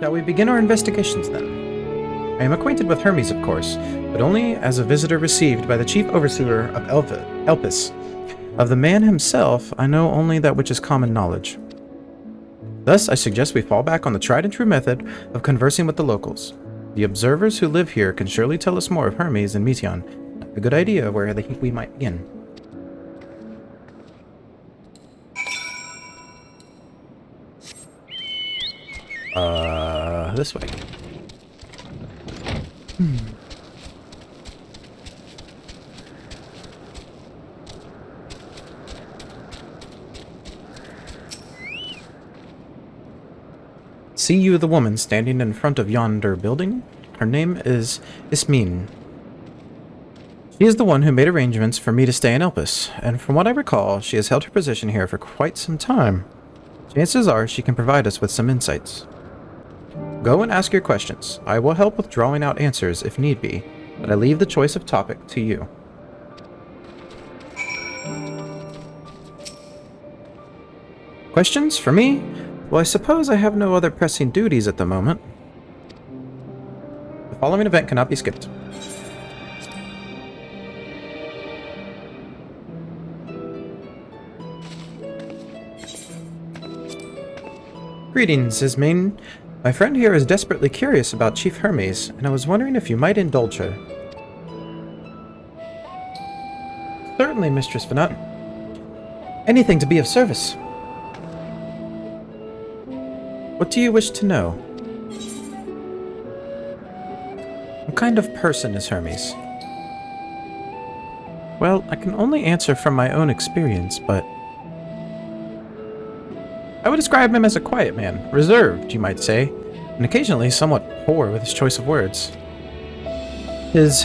Shall we begin our investigations then? I am acquainted with Hermes, of course, but only as a visitor received by the chief overseer of Elpis. Of the man himself, I know only that which is common knowledge. Thus, I suggest we fall back on the tried and true method of conversing with the locals. The observers who live here can surely tell us more of Hermes and Meteon. A good idea where we might begin. This way. See you the woman standing in front of yonder building? Her name is Ismene. She is the one who made arrangements for me to stay in Elpis, and from what I recall, she has held her position here for quite some time. Chances are she can provide us with some insights. Go and ask your questions. I will help with drawing out answers if need be, but I leave the choice of topic to you. Questions for me? Well, I suppose I have no other pressing duties at the moment. The following event cannot be skipped. Greetings, Ismene. My friend here is desperately curious about Chief Hermes, and I was wondering if you might indulge her. Certainly, Mistress Venat. Anything to be of service. What do you wish to know? What kind of person is Hermes? Well, I can only answer from my own experience, but I would describe him as a quiet man, reserved, you might say, and occasionally somewhat poor with his choice of words. His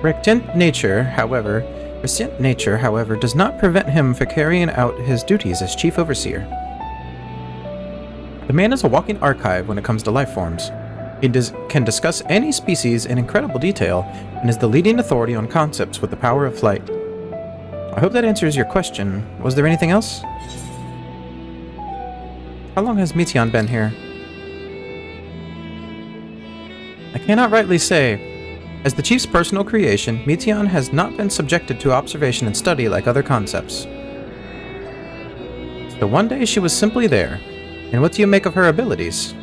reticent nature, however, does not prevent him from carrying out his duties as chief overseer. The man is a walking archive when it comes to life forms. He can discuss any species in incredible detail, and is the leading authority on concepts with the power of flight. I hope that answers your question. Was there anything else? How long has Meteon been here? I cannot rightly say. As the chief's personal creation, Meteon has not been subjected to observation and study like other concepts. So one day she was simply there. And what do you make of her abilities?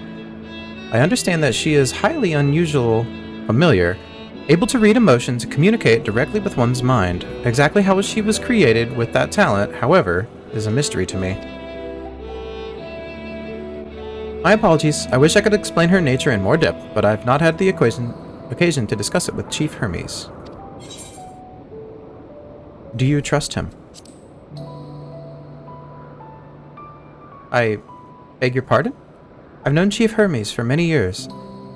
I understand that she is highly unusual, familiar, able to read emotions and communicate directly with one's mind. Exactly how she was created with that talent, however, is a mystery to me. My apologies. I wish I could explain her nature in more depth, but I've not had the occasion to discuss it with Chief Hermes. Do you trust him? I beg your pardon? I've known Chief Hermes for many years.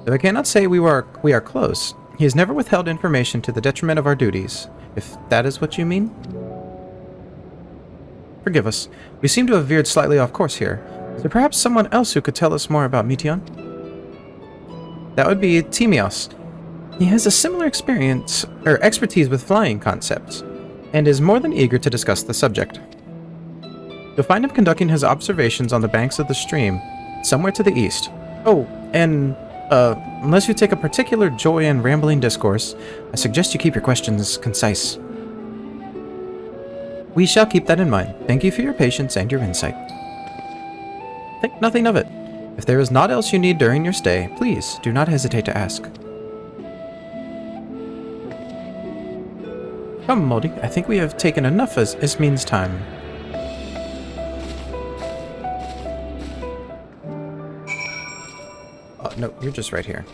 Though I cannot say we are close, he has never withheld information to the detriment of our duties, if that is what you mean. Forgive us. We seem to have veered slightly off course here. Is there perhaps someone else who could tell us more about Meteon? That would be Timios. He has a similar expertise with flying concepts, and is more than eager to discuss the subject. You'll find him conducting his observations on the banks of the stream, somewhere to the east. Oh, and, unless you take a particular joy in rambling discourse, I suggest you keep your questions concise. We shall keep that in mind. Thank you for your patience and your insight. Think nothing of it. If there is naught else you need during your stay, please do not hesitate to ask. Come, Moldy, I think we have taken enough as Ismene's time. No, you're just right here.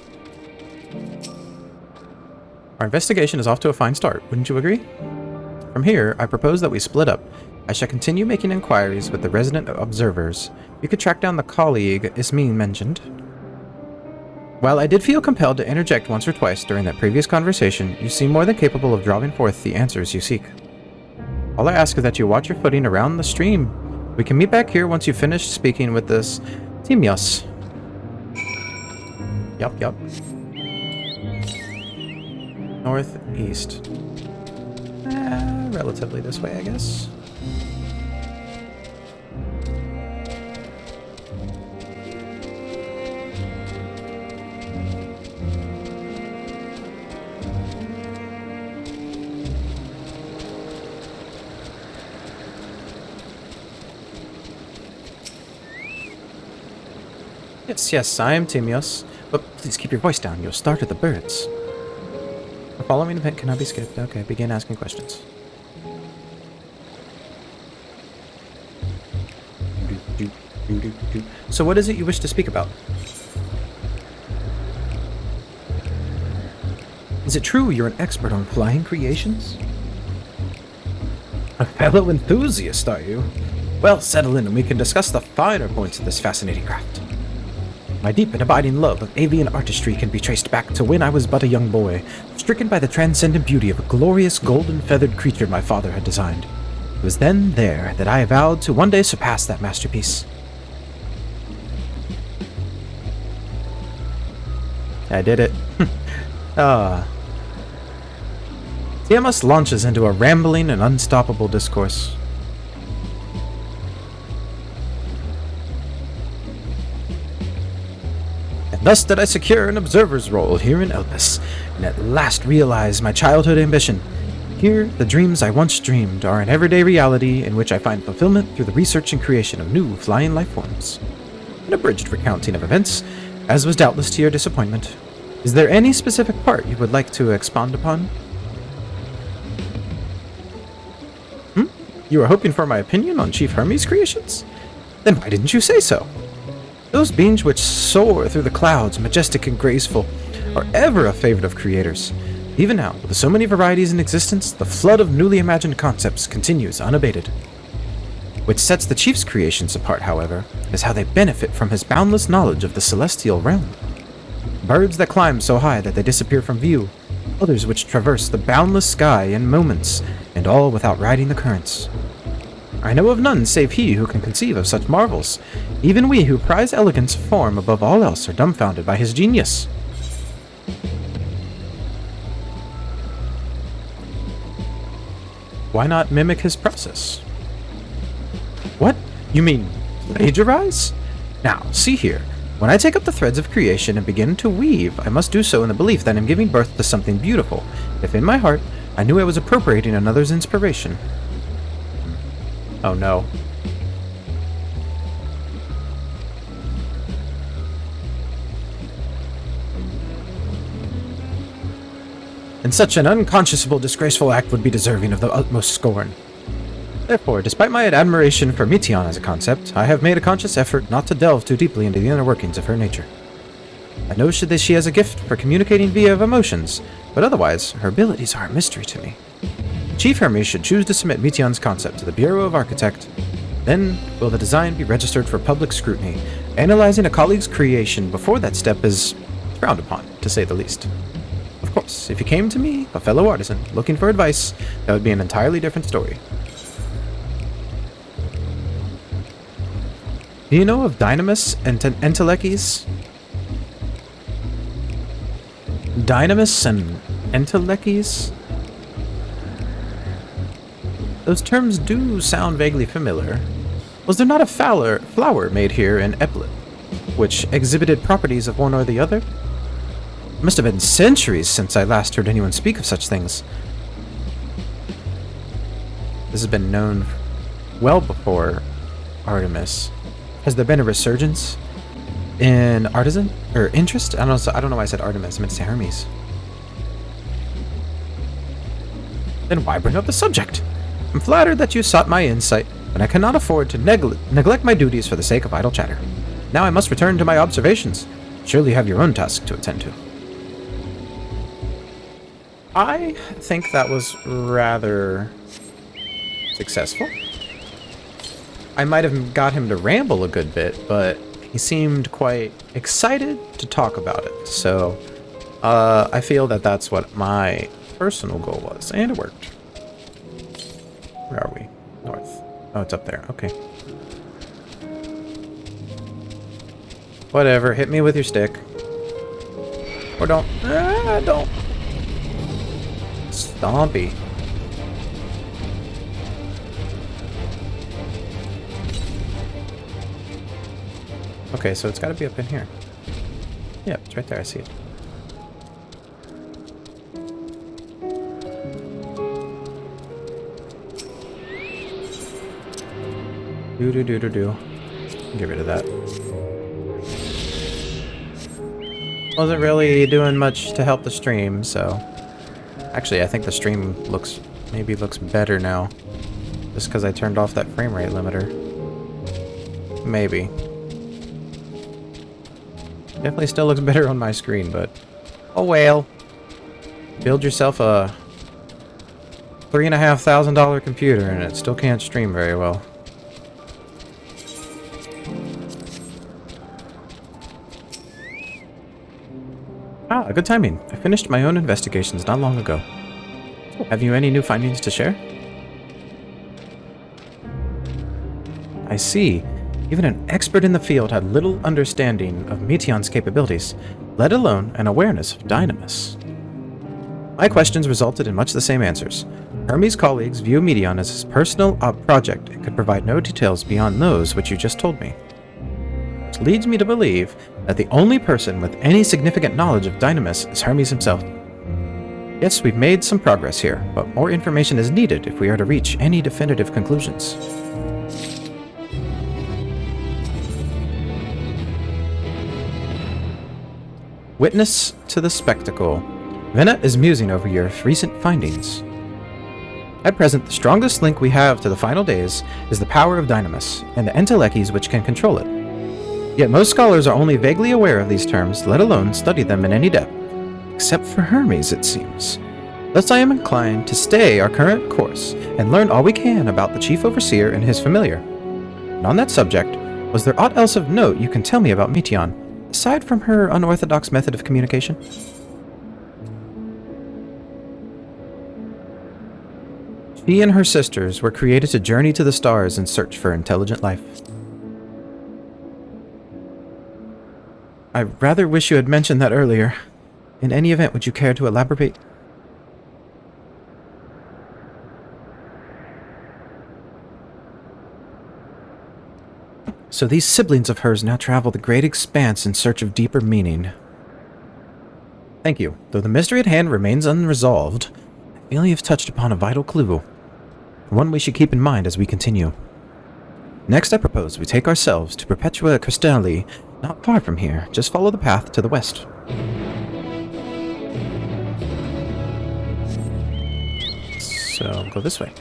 Our investigation is off to a fine start, wouldn't you agree? From here, I propose that we split up. I shall continue making inquiries with the resident observers. You could track down the colleague Ismene mentioned. While I did feel compelled to interject once or twice during that previous conversation, you seem more than capable of drawing forth the answers you seek. All I ask is that you watch your footing around the stream. We can meet back here once you've finished speaking with this Timios. Yup. Northeast. Relatively this way, I guess. Yes, yes, I am Timios. But please keep your voice down. You'll startle the birds. The following event cannot be skipped. Okay, begin asking questions. So what is it you wish to speak about? Is it true you're an expert on flying creations? A fellow enthusiast, are you? Well, settle in and we can discuss the finer points of this fascinating craft. My deep and abiding love of avian artistry can be traced back to when I was but a young boy, stricken by the transcendent beauty of a glorious golden-feathered creature my father had designed. It was then there that I vowed to one day surpass that masterpiece. I did it. Tiamat launches into a rambling and unstoppable discourse. And thus did I secure an observer's role here in Elpis, and at last realize my childhood ambition. Here, the dreams I once dreamed are an everyday reality in which I find fulfillment through the research and creation of new flying life forms. An abridged recounting of events, as was doubtless to your disappointment. Is there any specific part you would like to expound upon? You were hoping for my opinion on Chief Hermes' creations? Then why didn't you say so? Those beings which soar through the clouds, majestic and graceful, are ever a favorite of creators. Even now, with so many varieties in existence, the flood of newly imagined concepts continues unabated. What sets the Chief's creations apart, however, is how they benefit from his boundless knowledge of the celestial realm. Birds that climb so high that they disappear from view, others which traverse the boundless sky in moments, and all without riding the currents. I know of none save he who can conceive of such marvels. Even we who prize elegance of form above all else are dumbfounded by his genius. Why not mimic his process? What? You mean plagiarize? Now, see here. When I take up the threads of creation and begin to weave, I must do so in the belief that I'm giving birth to something beautiful, if in my heart I knew I was appropriating another's inspiration. Oh no. And such an unconscionable, disgraceful act would be deserving of the utmost scorn. Therefore, despite my admiration for Meteion as a concept, I have made a conscious effort not to delve too deeply into the inner workings of her nature. I know that she has a gift for communicating via emotions, but otherwise, her abilities are a mystery to me. Chief Hermes should choose to submit Meteion's concept to the Bureau of Architect. Then will the design be registered for public scrutiny. Analyzing a colleague's creation before that step is frowned upon, to say the least. Of course, if you came to me, a fellow artisan, looking for advice, that would be an entirely different story. Do you know of Dynamis and Entelechies? Dynamis and Entelechies? Those terms do sound vaguely familiar. Was there not a flower made here in Eplet, which exhibited properties of one or the other? It must have been centuries since I last heard anyone speak of such things. This has been known well before Artemis. Has there been a resurgence in artisan or interest? I don't know why I said Artemis. I meant to say Hermes. Then why bring up the subject? I'm flattered that you sought my insight, but I cannot afford to neglect my duties for the sake of idle chatter. Now I must return to my observations. Surely you have your own task to attend to. I think that was rather successful. I might have got him to ramble a good bit, but he seemed quite excited to talk about it. So I feel that that's what my personal goal was, and it worked. Where are we? North. Oh, it's up there. Okay. Whatever. Hit me with your stick. Or don't. Don't. Stompy. Okay, so it's got to be up in here. Yep, it's right there. I see it. Do. Get rid of that. Wasn't really doing much to help the stream, so... Actually, I think the stream maybe looks better now. Just because I turned off that frame rate limiter. Maybe. Definitely still looks better on my screen, but... Oh well. Build yourself a $3,500 computer and it still can't stream very well. Ah, good timing. I finished my own investigations not long ago. Have you any new findings to share? I see. Even an expert in the field had little understanding of Meteon's capabilities, let alone an awareness of Dynamis. My questions resulted in much the same answers. Hermes' colleagues view Meteon as his personal project and could provide no details beyond those which you just told me. Which leads me to believe that the only person with any significant knowledge of Dynamis is Hermes himself. Yes, we've made some progress here, but more information is needed if we are to reach any definitive conclusions. Witness to the spectacle. Venna is musing over your recent findings. At present, the strongest link we have to the final days is the power of Dynamis, and the entelechies which can control it. Yet most scholars are only vaguely aware of these terms, let alone study them in any depth. Except for Hermes, it seems. Thus I am inclined to stay our current course, and learn all we can about the Chief Overseer and his familiar. And on that subject, was there aught else of note you can tell me about Meteon, aside from her unorthodox method of communication? She and her sisters were created to journey to the stars in search for intelligent life. I rather wish you had mentioned that earlier. In any event, would you care to elaborate? So these siblings of hers now travel the great expanse in search of deeper meaning. Thank you. Though the mystery at hand remains unresolved, I feel you've touched upon a vital clue. One we should keep in mind as we continue. Next, I propose we take ourselves to Perpetua Crystalli, not far from here. Just follow the path to the west. So, go this way.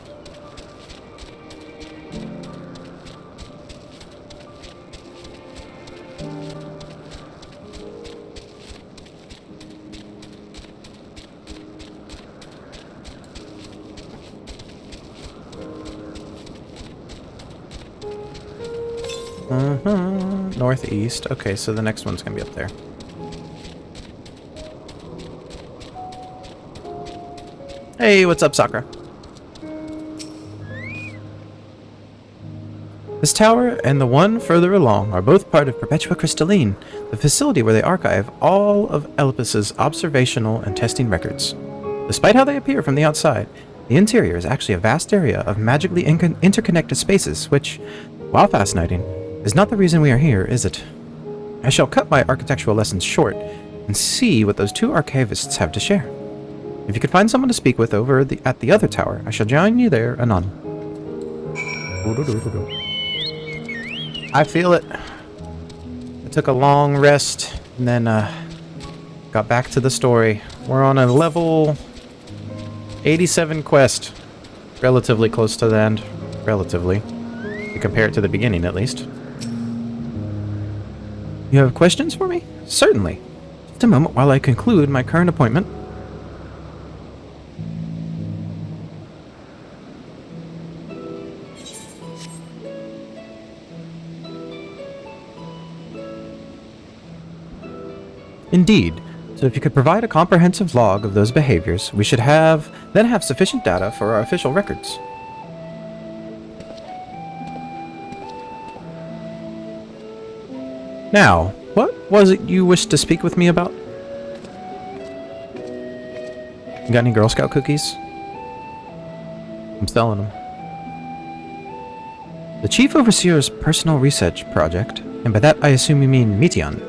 Northeast. Okay, so the next one's gonna be up there. Hey, what's up, Sakura? This tower and the one further along are both part of Perpetua Crystalline, the facility where they archive all of Elpis's observational and testing records. Despite how they appear from the outside, the interior is actually a vast area of magically interconnected spaces, which, while fascinating, is not the reason we are here, is it? I shall cut my architectural lessons short and see what those two archivists have to share. If you could find someone to speak with over at the other tower, I shall join you there anon. I feel it. I took a long rest and then got back to the story. We're on a level 87 quest. Relatively close to the end. Relatively. To compare it to the beginning, at least. You have questions for me? Certainly. Just a moment while I conclude my current appointment. Indeed. So if you could provide a comprehensive log of those behaviors, we should then have sufficient data for our official records. Now, what was it you wished to speak with me about? You got any Girl Scout cookies? I'm selling them. The Chief Overseer's personal research project, and by that I assume you mean Meteon.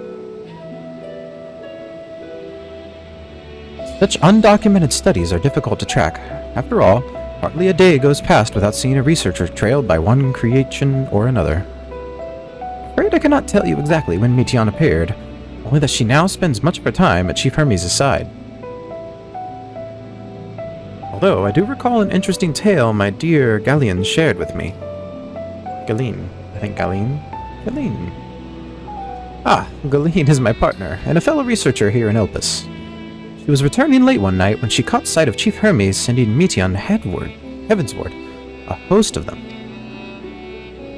Such undocumented studies are difficult to track. After all, hardly a day goes past without seeing a researcher trailed by one creation or another. I'm afraid I cannot tell you exactly when Meteon appeared, only that she now spends much of her time at Chief Hermes' side. Although, I do recall an interesting tale my dear Galleon shared with me. Galeen. I think Galeen? Galeen. Ah, Galeen is my partner, and a fellow researcher here in Elpis. She was returning late one night when she caught sight of Chief Hermes sending Meteon heavensward, a host of them.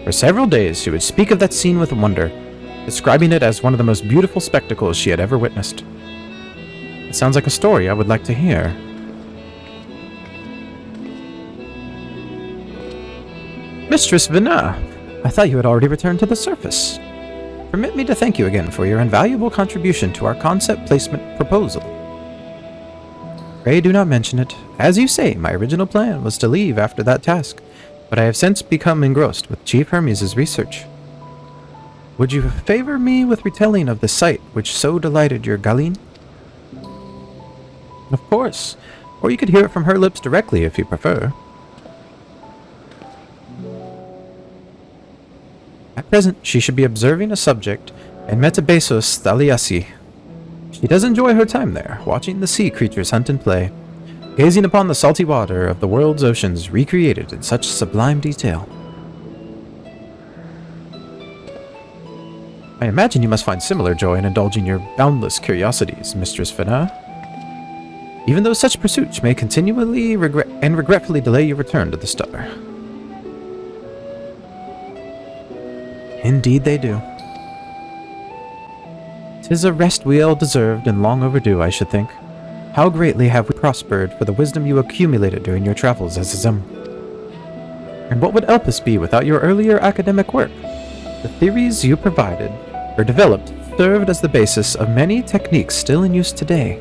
For several days she would speak of that scene with wonder, describing it as one of the most beautiful spectacles she had ever witnessed. It sounds like a story I would like to hear. Mistress Vina, I thought you had already returned to the surface. Permit me to thank you again for your invaluable contribution to our concept placement proposal. Pray do not mention it. As you say, my original plan was to leave after that task, but I have since become engrossed with Chief Hermes' research. Would you favor me with retelling of the sight which so delighted your Galeen? Of course, or you could hear it from her lips directly if you prefer. At present, she should be observing a subject in Metabesos Thaliasi. She does enjoy her time there, watching the sea creatures hunt and play, gazing upon the salty water of the world's oceans recreated in such sublime detail. I imagine you must find similar joy in indulging your boundless curiosities, Mistress Vina. Even though such pursuits may continually regretfully delay your return to the star. Indeed they do. 'Tis a rest we all deserved and long overdue, I should think. How greatly have we prospered for the wisdom you accumulated during your travels as a Zim. And what would Elpis be without your earlier academic work? The theories you provided, or developed, served as the basis of many techniques still in use today.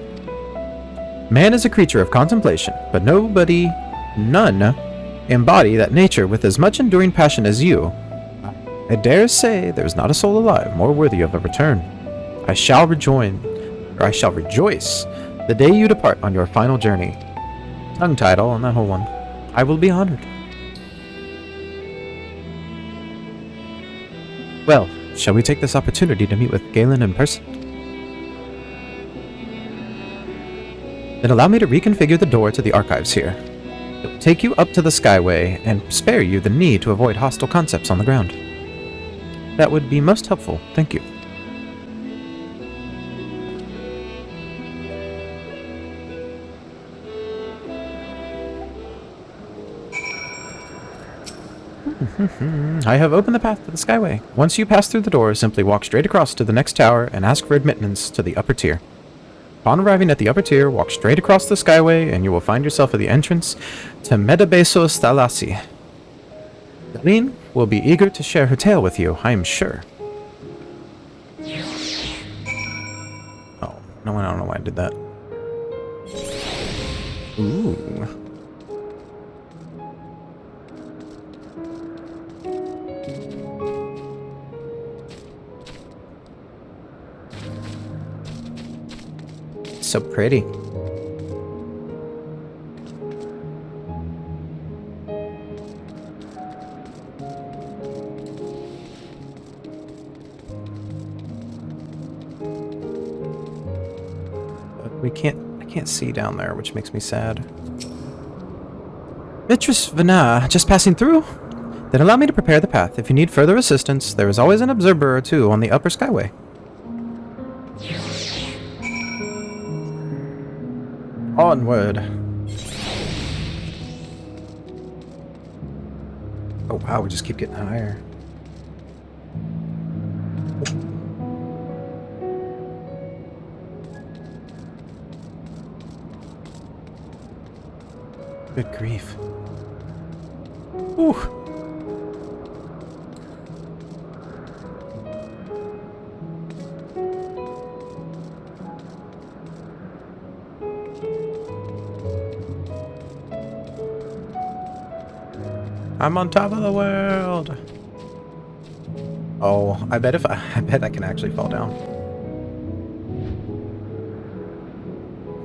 Man is a creature of contemplation, but none, embody that nature with as much enduring passion as you. I dare say there is not a soul alive more worthy of a return. I shall rejoice the day you depart on your final journey. Tongue title and that whole one. I will be honored. Well, shall we take this opportunity to meet with Galen in person? Then allow me to reconfigure the door to the archives here. It will take you up to the Skyway and spare you the need to avoid hostile concepts on the ground. That would be most helpful, thank you. I have opened the path to the Skyway. Once you pass through the door, simply walk straight across to the next tower and ask for admittance to the upper tier. Upon arriving at the upper tier, walk straight across the Skyway and you will find yourself at the entrance to Metabesos Thalasi. Galeen will be eager to share her tale with you, I am sure. Oh, no, I don't know why I did that. Ooh. So pretty. I can't see down there, which makes me sad. Mistress Vina, just passing through? Then allow me to prepare the path. If you need further assistance, there is always an observer or two on the upper Skyway. Onward. Oh wow, we just keep getting higher. Good grief. Ooh. I'm on top of the world. Oh, I bet I can actually fall down.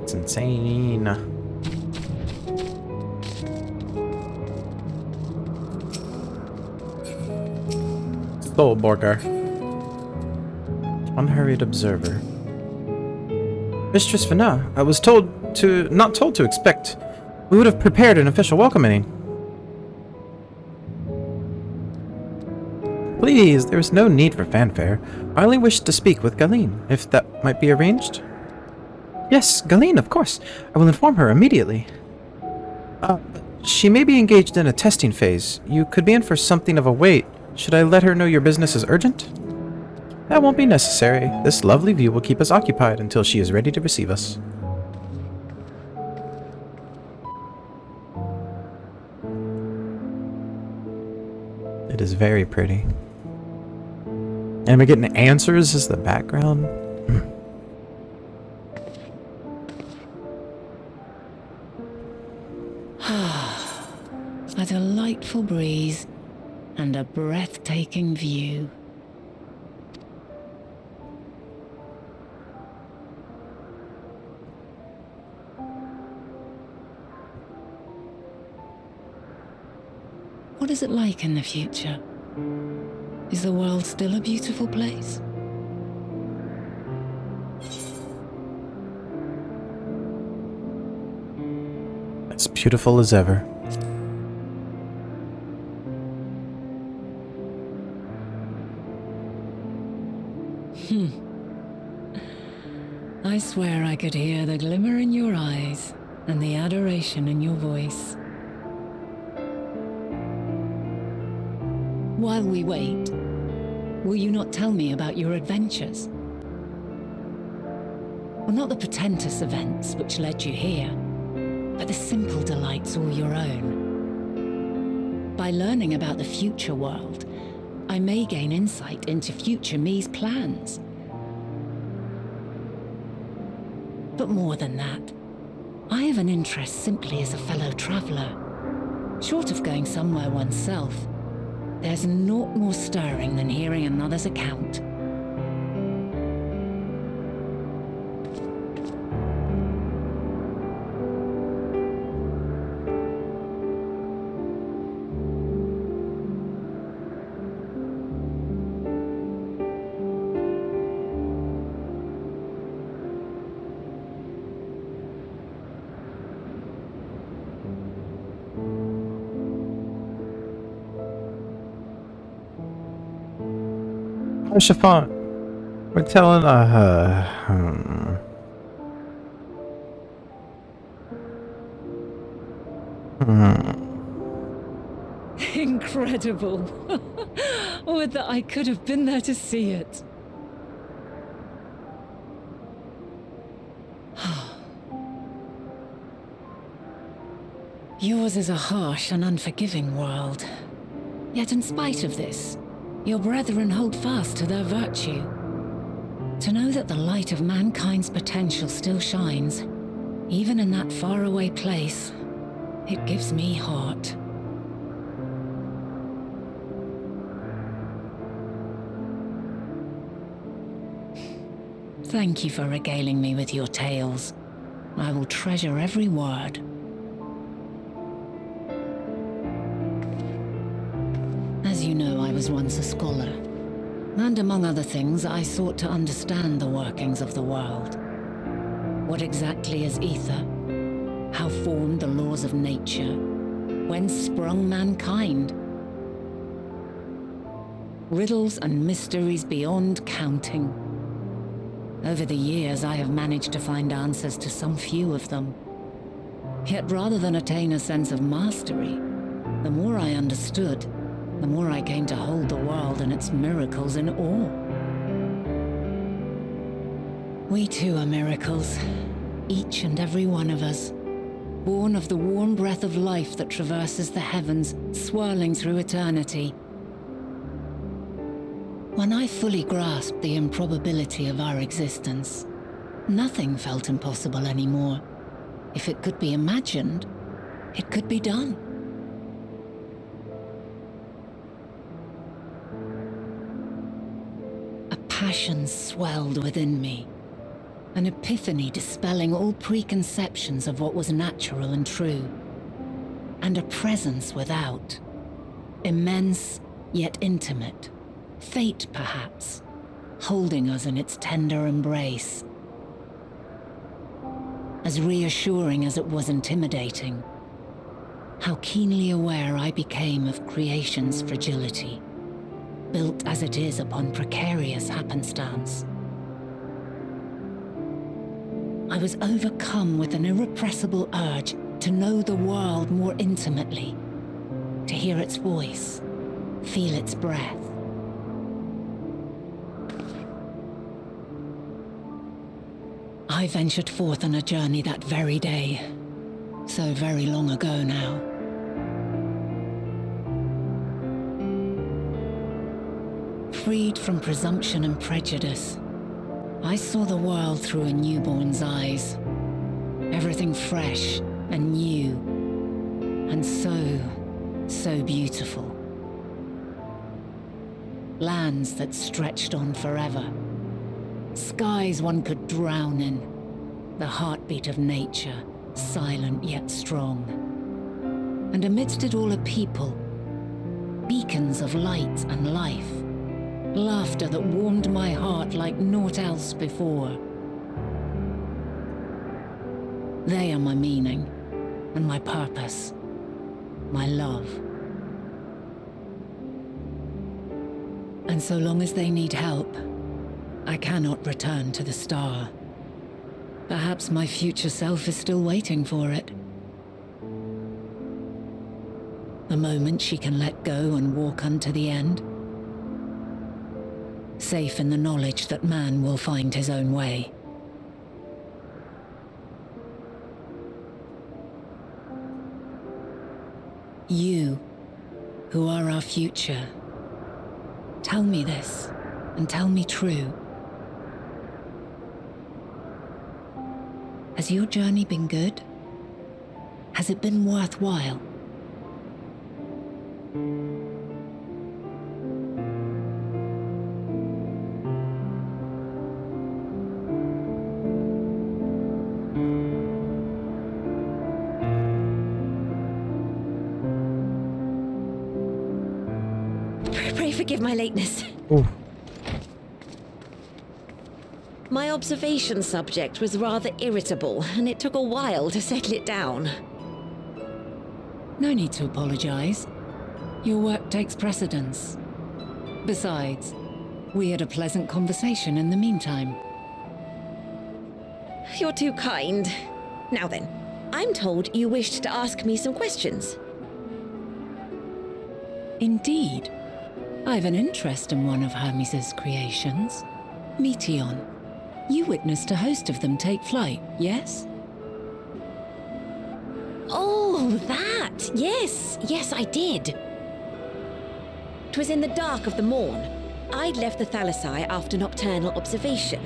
It's insane. Soulborger. Unhurried observer. Mistress Vana, I was not told to expect. We would have prepared an official welcoming. Please, there is no need for fanfare. I only wish to speak with Galeen, if that might be arranged. Yes, Galeen, of course. I will inform her immediately. She may be engaged in a testing phase. You could be in for something of a wait. Should I let her know your business is urgent? That won't be necessary. This lovely view will keep us occupied until she is ready to receive us. It is very pretty. And we're getting answers as the background. A delightful breeze and a breathtaking view. What is it like in the future? Is the world still a beautiful place? As beautiful as ever. I swear I could hear the glimmer in your eyes and the adoration in your voice. While we wait, will you not tell me about your adventures? Well, not the portentous events which led you here, but the simple delights all your own. By learning about the future world, I may gain insight into future me's plans. But more than that, I have an interest simply as a fellow traveler. Short of going somewhere oneself, there's naught more stirring than hearing another's account. Oh, Chiffon. We're telling Incredible. Would that I could have been there to see it. Yours is a harsh and unforgiving world. Yet in spite of this, your brethren hold fast to their virtue. To know that the light of mankind's potential still shines, even in that faraway place, it gives me heart. Thank you for regaling me with your tales. I will treasure every word. As you know, I was once a scholar. And among other things, I sought to understand the workings of the world. What exactly is ether? How formed the laws of nature? Whence sprung mankind? Riddles and mysteries beyond counting. Over the years, I have managed to find answers to some few of them. Yet rather than attain a sense of mastery, the more I understood, the more I came to hold the world and its miracles in awe. We too are miracles, each and every one of us, born of the warm breath of life that traverses the heavens, swirling through eternity. When I fully grasped the improbability of our existence, nothing felt impossible anymore. If it could be imagined, it could be done. A passion swelled within me, an epiphany dispelling all preconceptions of what was natural and true, and a presence without, immense yet intimate. Fate, perhaps, holding us in its tender embrace. as reassuring as it was intimidating. How keenly aware I became of creation's fragility, built as it is upon precarious happenstance. I was overcome with an irrepressible urge to know the world more intimately, to hear its voice, feel its breath. I ventured forth on a journey that very day, so very long ago now. Freed from presumption and prejudice, I saw the world through a newborn's eyes. Everything fresh and new, and so beautiful. Lands that stretched on forever. Skies one could drown in. The heartbeat of nature, silent yet strong. And amidst it all a people, beacons of light and life. Laughter that warmed my heart like naught else before. They are my meaning, and my purpose, my love. And so long as they need help, I cannot return to the star. Perhaps my future self is still waiting for it. The moment she can let go and walk unto the end. Safe in the knowledge that man will find his own way. You, who are our future, tell me this, and tell me true. Has your journey been good? Has it been worthwhile? Forgive my lateness. Ooh. My observation subject was rather irritable, and it took a while to settle it down. No need to apologize. Your work takes precedence. Besides, we had a pleasant conversation in the meantime. You're too kind. Now then, I'm told you wished to ask me some questions. Indeed. I've an interest in one of Hermes' creations. Meteon. You witnessed a host of them take flight, yes? Oh, that! Yes, I did. 'Twas in the dark of the morn. I'd left the Thalassai after nocturnal observation.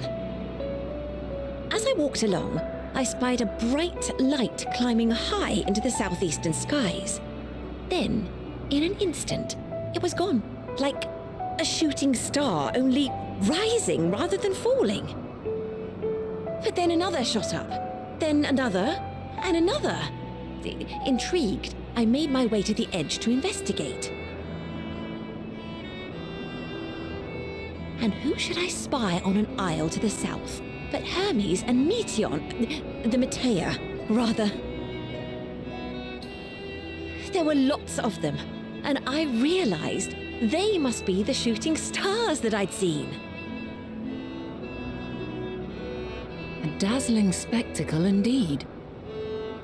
As I walked along, I spied a bright light climbing high into the southeastern skies. Then, in an instant, it was gone. Like a shooting star, only rising rather than falling. But then another shot up, then another, and another. Intrigued, I made my way to the edge to investigate. And who should I spy on an isle to the south but Hermes and Meteon, the Metea, rather. There were lots of them, and I realized they must be the shooting stars that I'd seen. A dazzling spectacle indeed.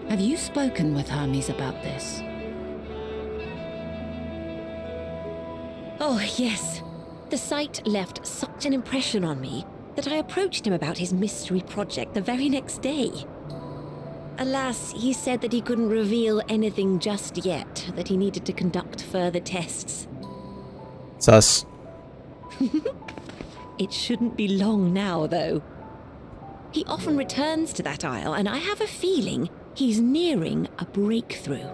Have you spoken with Hermes about this? Oh, yes. The sight left such an impression on me that I approached him about his mystery project the very next day. Alas, he said that he couldn't reveal anything just yet, that he needed to conduct further tests. Sus. It shouldn't be long now, though. He often returns to that isle, and I have a feeling he's nearing a breakthrough.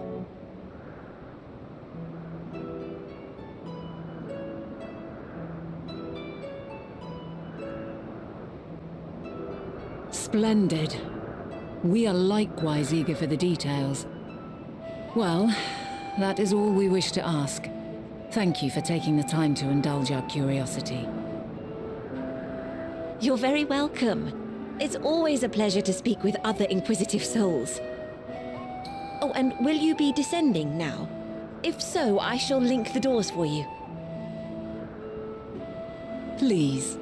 Splendid. We are likewise eager for the details. Well, that is all we wish to ask. Thank you for taking the time to indulge our curiosity. You're very welcome. It's always a pleasure to speak with other inquisitive souls. Oh, and will you be descending now? If so, I shall link the doors for you. Please.